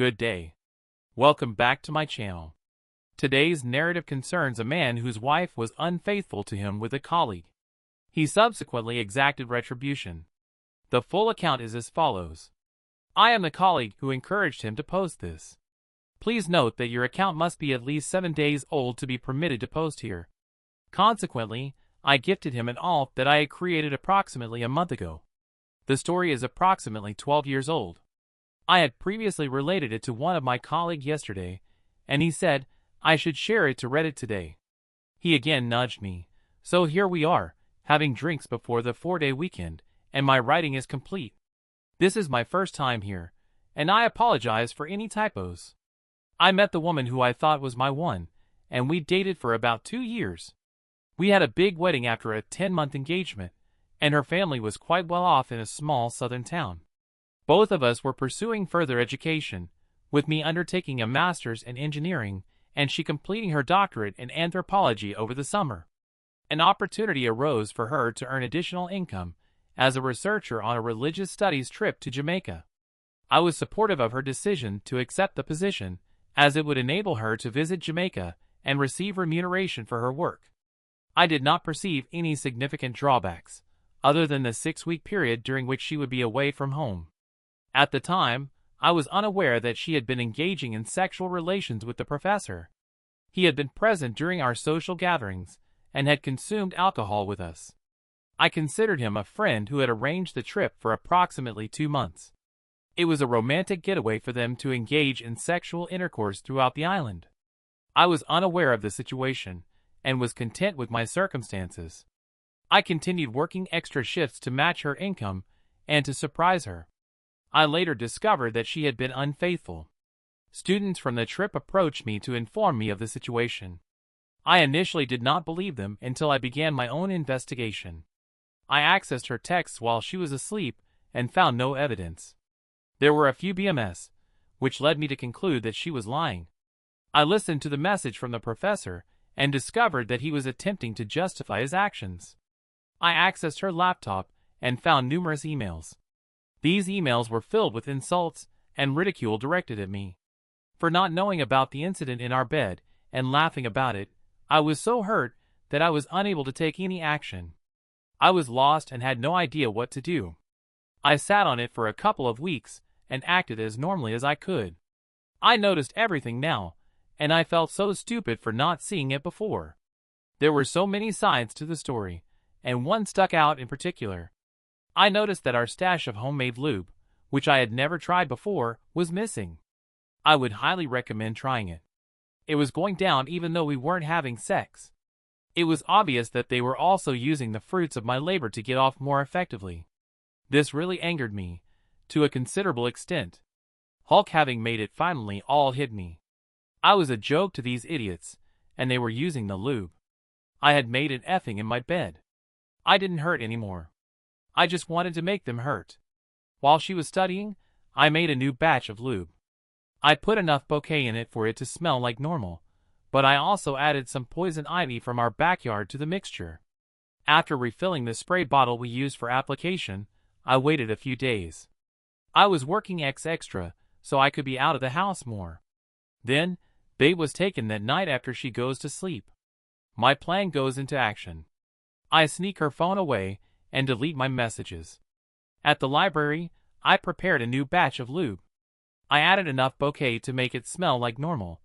Good day. Welcome back to my channel. Today's narrative concerns a man whose wife was unfaithful to him with a colleague. He subsequently exacted retribution. The full account is as follows. I am the colleague who encouraged him to post this. Please note that your account must be at least 7 days old to be permitted to post here. Consequently, I gifted him an alt that I had created approximately a month ago. The story is approximately 12 years old. I had previously related it to one of my colleagues yesterday, and he said I should share it to Reddit today. He again nudged me, so here we are, having drinks before the 4-day weekend, and my writing is complete. This is my first time here, and I apologize for any typos. I met the woman who I thought was my one, and we dated for about 2 years. We had a big wedding after a 10-month engagement, and her family was quite well off in a small southern town. Both of us were pursuing further education, with me undertaking a master's in engineering and she completing her doctorate in anthropology over the summer. An opportunity arose for her to earn additional income as a researcher on a religious studies trip to Jamaica. I was supportive of her decision to accept the position, as it would enable her to visit Jamaica and receive remuneration for her work. I did not perceive any significant drawbacks, other than the 6-week period during which she would be away from home. At the time, I was unaware that she had been engaging in sexual relations with the professor. He had been present during our social gatherings and had consumed alcohol with us. I considered him a friend who had arranged the trip for approximately 2 months. It was a romantic getaway for them to engage in sexual intercourse throughout the island. I was unaware of the situation and was content with my circumstances. I continued working extra shifts to match her income and to surprise her. I later discovered that she had been unfaithful. Students from the trip approached me to inform me of the situation. I initially did not believe them until I began my own investigation. I accessed her texts while she was asleep and found no evidence. There were a few BMS, which led me to conclude that she was lying. I listened to the message from the professor and discovered that he was attempting to justify his actions. I accessed her laptop and found numerous emails. These emails were filled with insults and ridicule directed at me. For not knowing about the incident in our bed and laughing about it, I was so hurt that I was unable to take any action. I was lost and had no idea what to do. I sat on it for a couple of weeks and acted as normally as I could. I noticed everything now, and I felt so stupid for not seeing it before. There were so many sides to the story, and one stuck out in particular. I noticed that our stash of homemade lube, which I had never tried before, was missing. I would highly recommend trying it. It was going down even though we weren't having sex. It was obvious that they were also using the fruits of my labor to get off more effectively. This really angered me, to a considerable extent. Hulk having made it finally all hit me. I was a joke to these idiots, and they were using the lube. I had made an effing in my bed. I didn't hurt anymore. I just wanted to make them hurt. While she was studying, I made a new batch of lube. I put enough bouquet in it for it to smell like normal, but I also added some poison ivy from our backyard to the mixture. After refilling the spray bottle we used for application, I waited a few days. I was working extra, so I could be out of the house more. Then, bait was taken that night after she goes to sleep. My plan goes into action. I sneak her phone away and delete my messages. At the library, I prepared a new batch of lube. I added enough bouquet to make it smell like normal,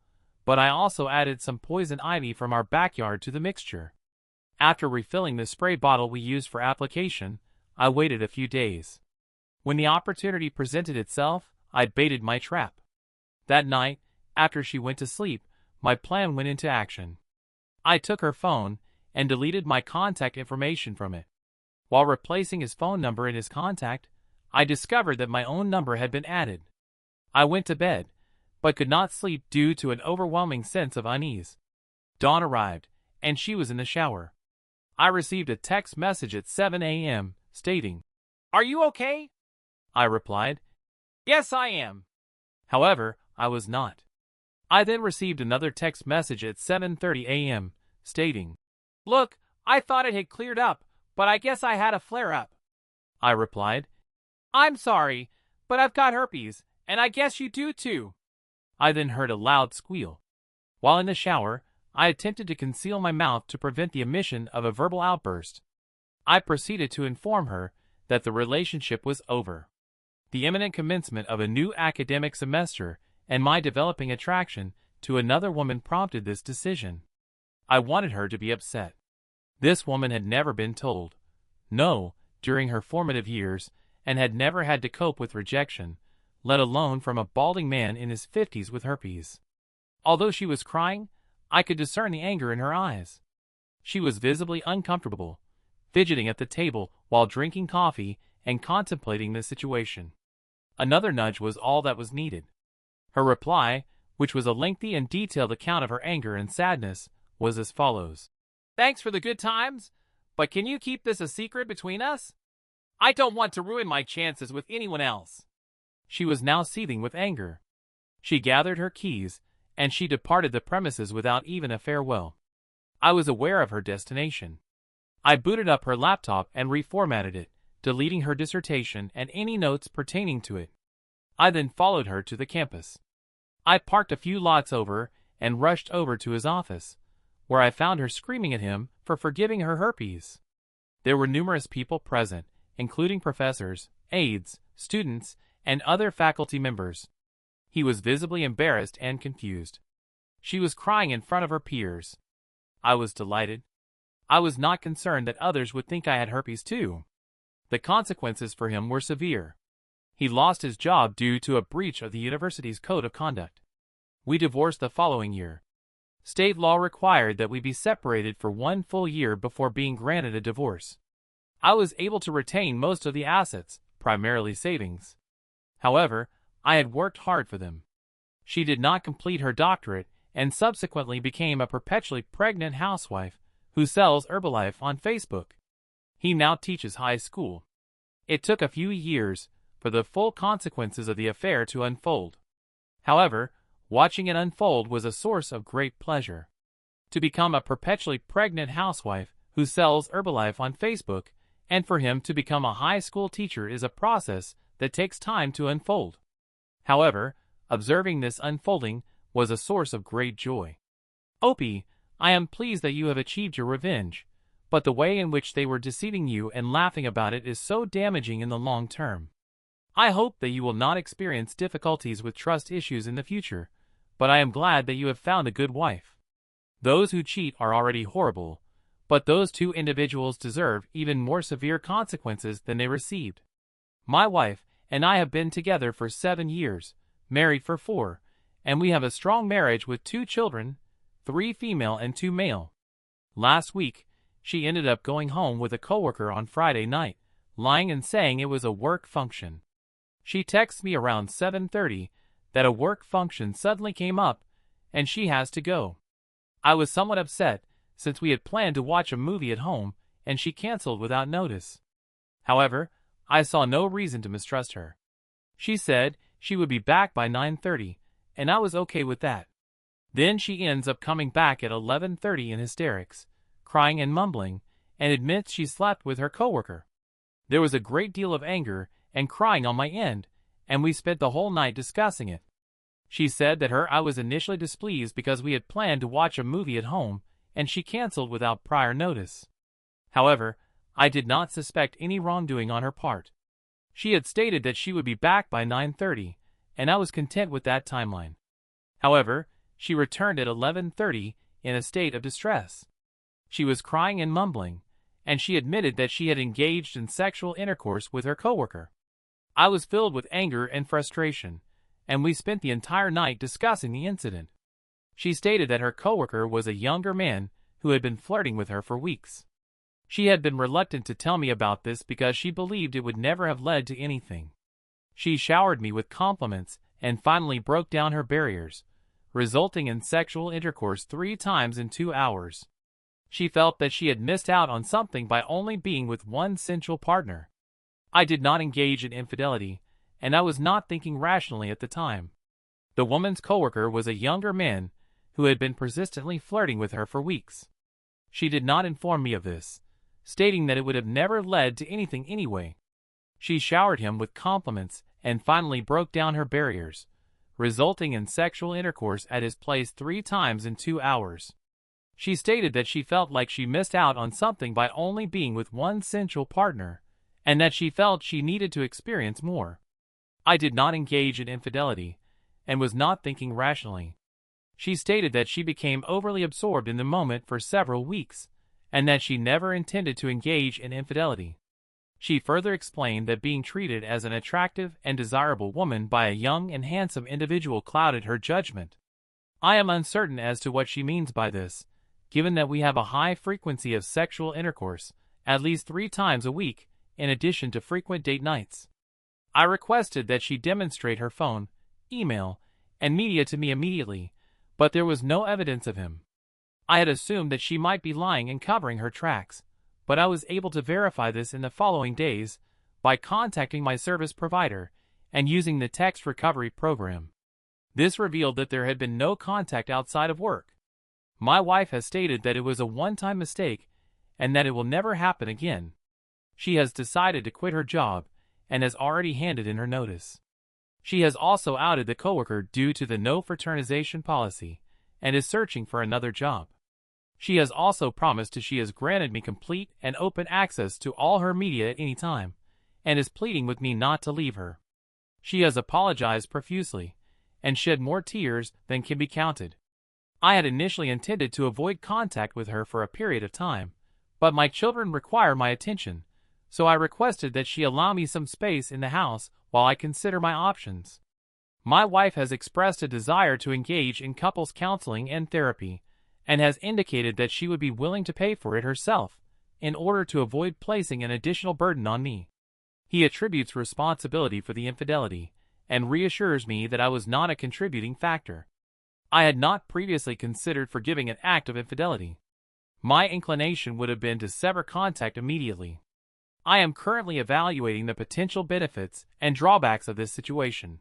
but I also added some poison ivy from our backyard to the mixture. After refilling the spray bottle we used for application, I waited a few days. When the opportunity presented itself, I baited my trap. That night, after she went to sleep, my plan went into action. I took her phone and deleted my contact information from it. While replacing his phone number in his contact, I discovered that my own number had been added. I went to bed, but could not sleep due to an overwhelming sense of unease. Dawn arrived, and she was in the shower. I received a text message at 7 a.m. stating, "Are you okay?" I replied, "Yes, I am." However, I was not. I then received another text message at 7:30 a.m. stating, "Look, I thought it had cleared up, but I guess I had a flare-up." I replied, "I'm sorry, but I've got herpes, and I guess you do too." I then heard a loud squeal. While in the shower, I attempted to conceal my mouth to prevent the emission of a verbal outburst. I proceeded to inform her that the relationship was over. The imminent commencement of a new academic semester and my developing attraction to another woman prompted this decision. I wanted her to be upset. This woman had never been told no during her formative years and had never had to cope with rejection, let alone from a balding man in his 50s with herpes. Although she was crying, I could discern the anger in her eyes. She was visibly uncomfortable, fidgeting at the table while drinking coffee and contemplating the situation. Another nudge was all that was needed. Her reply, which was a lengthy and detailed account of her anger and sadness, was as follows. "Thanks for the good times, but can you keep this a secret between us? I don't want to ruin my chances with anyone else." She was now seething with anger. She gathered her keys, and she departed the premises without even a farewell. I was aware of her destination. I booted up her laptop and reformatted it, deleting her dissertation and any notes pertaining to it. I then followed her to the campus. I parked a few lots over and rushed over to his office, where I found her screaming at him for forgiving her herpes. There were numerous people present, including professors, aides, students, and other faculty members. He was visibly embarrassed and confused. She was crying in front of her peers. I was delighted. I was not concerned that others would think I had herpes too. The consequences for him were severe. He lost his job due to a breach of the university's code of conduct. We divorced the following year. State law required that we be separated for 1 full year before being granted a divorce. I was able to retain most of the assets, primarily savings. However, I had worked hard for them. She did not complete her doctorate and subsequently became a perpetually pregnant housewife who sells Herbalife on Facebook. He now teaches high school. It took a few years for the full consequences of the affair to unfold. However, watching it unfold was a source of great pleasure. To become a perpetually pregnant housewife who sells Herbalife on Facebook and for him to become a high school teacher is a process that takes time to unfold. However, observing this unfolding was a source of great joy. Opie, I am pleased that you have achieved your revenge, but the way in which they were deceiving you and laughing about it is so damaging in the long term. I hope that you will not experience difficulties with trust issues in the future, but I am glad that you have found a good wife. Those who cheat are already horrible, but those two individuals deserve even more severe consequences than they received. My wife and I have been together for 7 years, married for 4, and we have a strong marriage with 2 children, 3 female and 2 male. Last week, she ended up going home with a coworker on Friday night, lying and saying it was a work function. She texts me around 7:30 that a work function suddenly came up and she has to go. I was somewhat upset since we had planned to watch a movie at home and she canceled without notice. However, I saw no reason to mistrust her. She said she would be back by 9:30 and I was okay with that. Then she ends up coming back at 11:30 in hysterics, crying and mumbling, and admits she slept with her coworker. There was a great deal of anger and crying on my end, and we spent the whole night discussing it. She said that I was initially displeased because we had planned to watch a movie at home, and she canceled without prior notice. However, I did not suspect any wrongdoing on her part. She had stated that she would be back by 9:30, and I was content with that timeline. However, she returned at 11:30 in a state of distress. She was crying and mumbling, and she admitted that she had engaged in sexual intercourse with her coworker. I was filled with anger and frustration, and we spent the entire night discussing the incident. She stated that her coworker was a younger man who had been flirting with her for weeks. She had been reluctant to tell me about this because she believed it would never have led to anything. She showered me with compliments and finally broke down her barriers, resulting in sexual intercourse 3 times in 2 hours. She felt that she had missed out on something by only being with one sensual partner. I did not engage in infidelity, and I was not thinking rationally at the time. The woman's coworker was a younger man who had been persistently flirting with her for weeks. She did not inform me of this, stating that it would have never led to anything anyway. She showered him with compliments and finally broke down her barriers, resulting in sexual intercourse at his place 3 times in 2 hours. She stated that she felt like she missed out on something by only being with one sensual partner, and that she felt she needed to experience more. I did not engage in infidelity, and was not thinking rationally. She stated that she became overly absorbed in the moment for several weeks, and that she never intended to engage in infidelity. She further explained that being treated as an attractive and desirable woman by a young and handsome individual clouded her judgment. I am uncertain as to what she means by this, given that we have a high frequency of sexual intercourse, at least 3 times a week, in addition to frequent date nights. I requested that she demonstrate her phone, email, and media to me immediately, but there was no evidence of him. I had assumed that she might be lying and covering her tracks, but I was able to verify this in the following days by contacting my service provider and using the text recovery program. This revealed that there had been no contact outside of work. My wife has stated that it was a one-time mistake and that it will never happen again. She has decided to quit her job and has already handed in her notice. She has also outed the coworker due to the no fraternization policy and is searching for another job. She has also promised she has granted me complete and open access to all her media at any time, and is pleading with me not to leave her. She has apologized profusely, and shed more tears than can be counted. I had initially intended to avoid contact with her for a period of time, but my children require my attention, so I requested that she allow me some space in the house while I consider my options. My wife has expressed a desire to engage in couples counseling and therapy, and has indicated that she would be willing to pay for it herself, in order to avoid placing an additional burden on me. He attributes responsibility for the infidelity, and reassures me that I was not a contributing factor. I had not previously considered forgiving an act of infidelity. My inclination would have been to sever contact immediately. I am currently evaluating the potential benefits and drawbacks of this situation.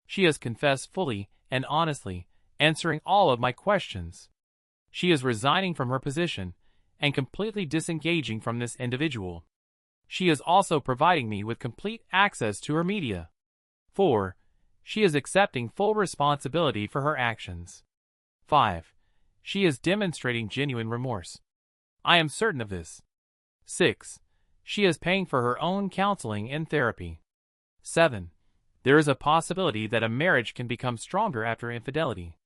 She has confessed fully and honestly, answering all of my questions. She is resigning from her position and completely disengaging from this individual. She is also providing me with complete access to her media. 4. She is accepting full responsibility for her actions. 5. She is demonstrating genuine remorse. I am certain of this. 6. She is paying for her own counseling and therapy. 7. There is a possibility that a marriage can become stronger after infidelity.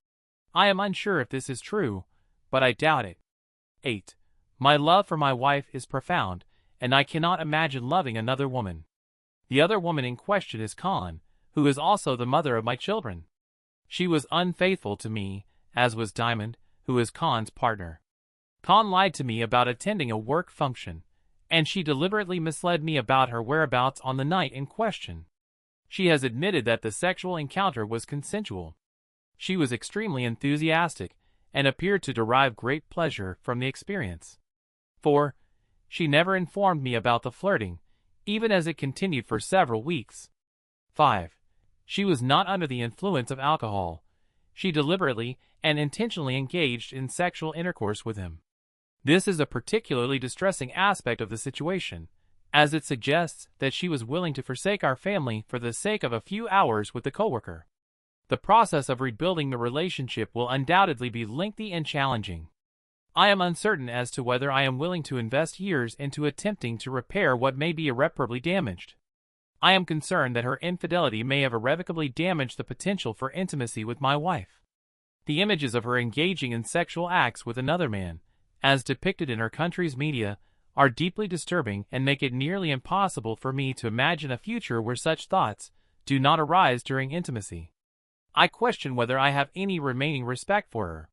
I am unsure if this is true, but I doubt it. 8. My love for my wife is profound, and I cannot imagine loving another woman. The other woman in question is Khan, who is also the mother of my children. She was unfaithful to me, as was Diamond, who is Khan's partner. Khan lied to me about attending a work function, and she deliberately misled me about her whereabouts on the night in question. She has admitted that the sexual encounter was consensual. She was extremely enthusiastic and appeared to derive great pleasure from the experience. 4. She never informed me about the flirting, even as it continued for several weeks. 5. She was not under the influence of alcohol. She deliberately and intentionally engaged in sexual intercourse with him. This is a particularly distressing aspect of the situation, as it suggests that she was willing to forsake our family for the sake of a few hours with the coworker. The process of rebuilding the relationship will undoubtedly be lengthy and challenging. I am uncertain as to whether I am willing to invest years into attempting to repair what may be irreparably damaged. I am concerned that her infidelity may have irrevocably damaged the potential for intimacy with my wife. The images of her engaging in sexual acts with another man, as depicted in her country's media, are deeply disturbing and make it nearly impossible for me to imagine a future where such thoughts do not arise during intimacy. I question whether I have any remaining respect for her.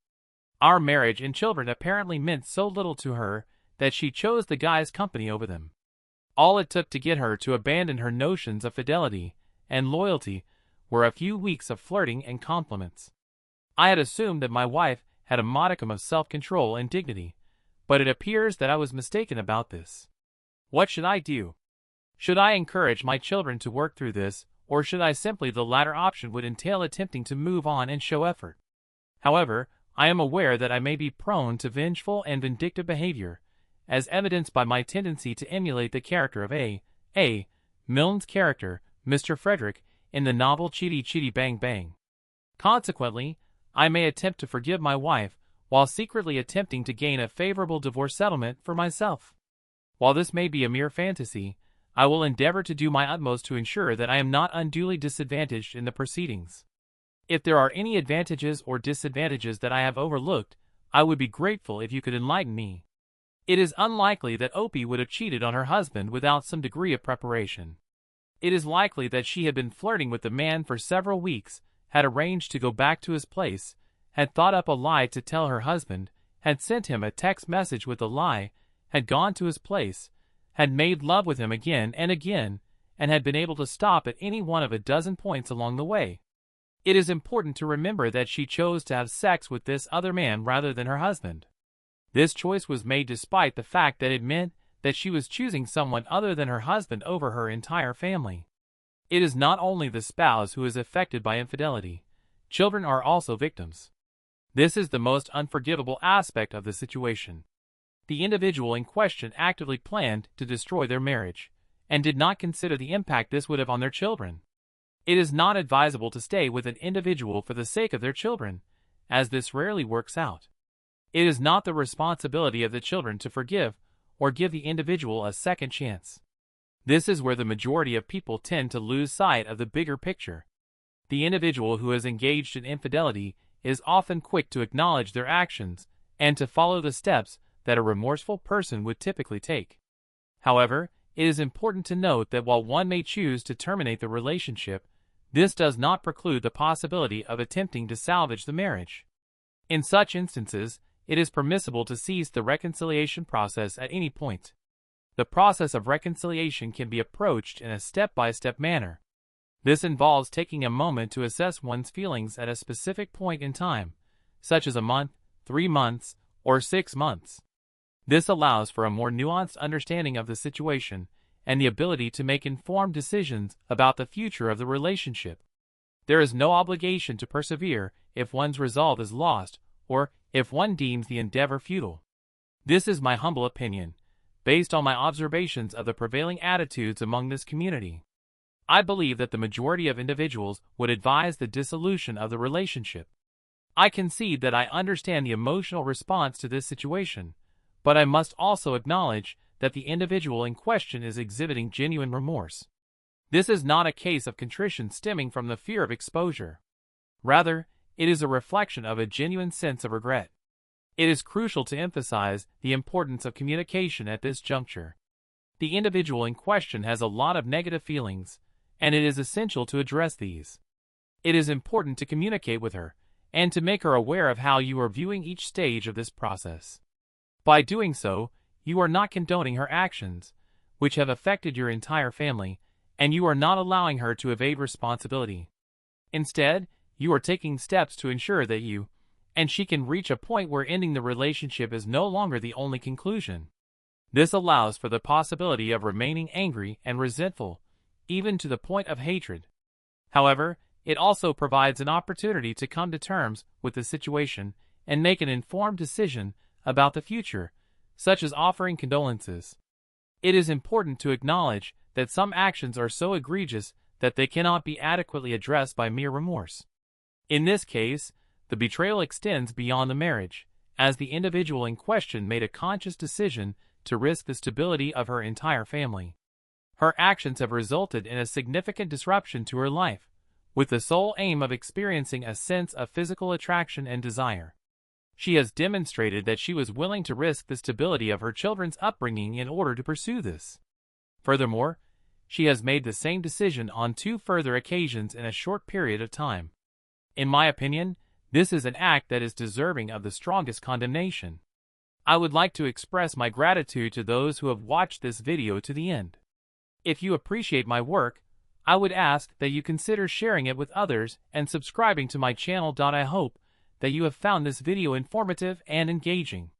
Our marriage and children apparently meant so little to her that she chose the guy's company over them. All it took to get her to abandon her notions of fidelity and loyalty were a few weeks of flirting and compliments. I had assumed that my wife had a modicum of self-control and dignity, but it appears that I was mistaken about this. What should I do? Should I encourage my children to work through this, or should I simply? The latter option would entail attempting to move on and show effort. However, I am aware that I may be prone to vengeful and vindictive behavior, as evidenced by my tendency to emulate the character of A. Milne's character, Mr. Frederick, in the novel Chitty Chitty Bang Bang. Consequently, I may attempt to forgive my wife while secretly attempting to gain a favorable divorce settlement for myself. While this may be a mere fantasy, I will endeavor to do my utmost to ensure that I am not unduly disadvantaged in the proceedings. If there are any advantages or disadvantages that I have overlooked, I would be grateful if you could enlighten me. It is unlikely that Opie would have cheated on her husband without some degree of preparation. It is likely that she had been flirting with the man for several weeks, had arranged to go back to his place, had thought up a lie to tell her husband, had sent him a text message with a lie, had gone to his place, had made love with him again and again, and had been able to stop at any one of a dozen points along the way. It is important to remember that she chose to have sex with this other man rather than her husband. This choice was made despite the fact that it meant that she was choosing someone other than her husband over her entire family. It is not only the spouse who is affected by infidelity. Children are also victims. This is the most unforgivable aspect of the situation. The individual in question actively planned to destroy their marriage, and did not consider the impact this would have on their children. It is not advisable to stay with an individual for the sake of their children, as this rarely works out. It is not the responsibility of the children to forgive or give the individual a second chance. This is where the majority of people tend to lose sight of the bigger picture. The individual who is engaged in infidelity is often quick to acknowledge their actions and to follow the steps that a remorseful person would typically take. However, it is important to note that while one may choose to terminate the relationship, this does not preclude the possibility of attempting to salvage the marriage. In such instances, it is permissible to cease the reconciliation process at any point. The process of reconciliation can be approached in a step-by-step manner. This involves taking a moment to assess one's feelings at a specific point in time, such as a month, 3 months, or 6 months. This allows for a more nuanced understanding of the situation and the ability to make informed decisions about the future of the relationship. There is no obligation to persevere if one's resolve is lost or if one deems the endeavor futile. This is my humble opinion, based on my observations of the prevailing attitudes among this community. I believe that the majority of individuals would advise the dissolution of the relationship. I concede that I understand the emotional response to this situation, but I must also acknowledge that the individual in question is exhibiting genuine remorse. This is not a case of contrition stemming from the fear of exposure. Rather, it is a reflection of a genuine sense of regret. It is crucial to emphasize the importance of communication at this juncture. The individual in question has a lot of negative feelings, and it is essential to address these. It is important to communicate with her, and to make her aware of how you are viewing each stage of this process. By doing so, you are not condoning her actions, which have affected your entire family, and you are not allowing her to evade responsibility. Instead, you are taking steps to ensure that you and she can reach a point where ending the relationship is no longer the only conclusion. This allows for the possibility of remaining angry and resentful, even to the point of hatred. However, it also provides an opportunity to come to terms with the situation and make an informed decision about the future, such as offering condolences. It is important to acknowledge that some actions are so egregious that they cannot be adequately addressed by mere remorse. In this case, the betrayal extends beyond the marriage, as the individual in question made a conscious decision to risk the stability of her entire family. Her actions have resulted in a significant disruption to her life, with the sole aim of experiencing a sense of physical attraction and desire. She has demonstrated that she was willing to risk the stability of her children's upbringing in order to pursue this. Furthermore, she has made the same decision on 2 further occasions in a short period of time. In my opinion, this is an act that is deserving of the strongest condemnation. I would like to express my gratitude to those who have watched this video to the end. If you appreciate my work, I would ask that you consider sharing it with others and subscribing to my channel. I hope that you have found this video informative and engaging.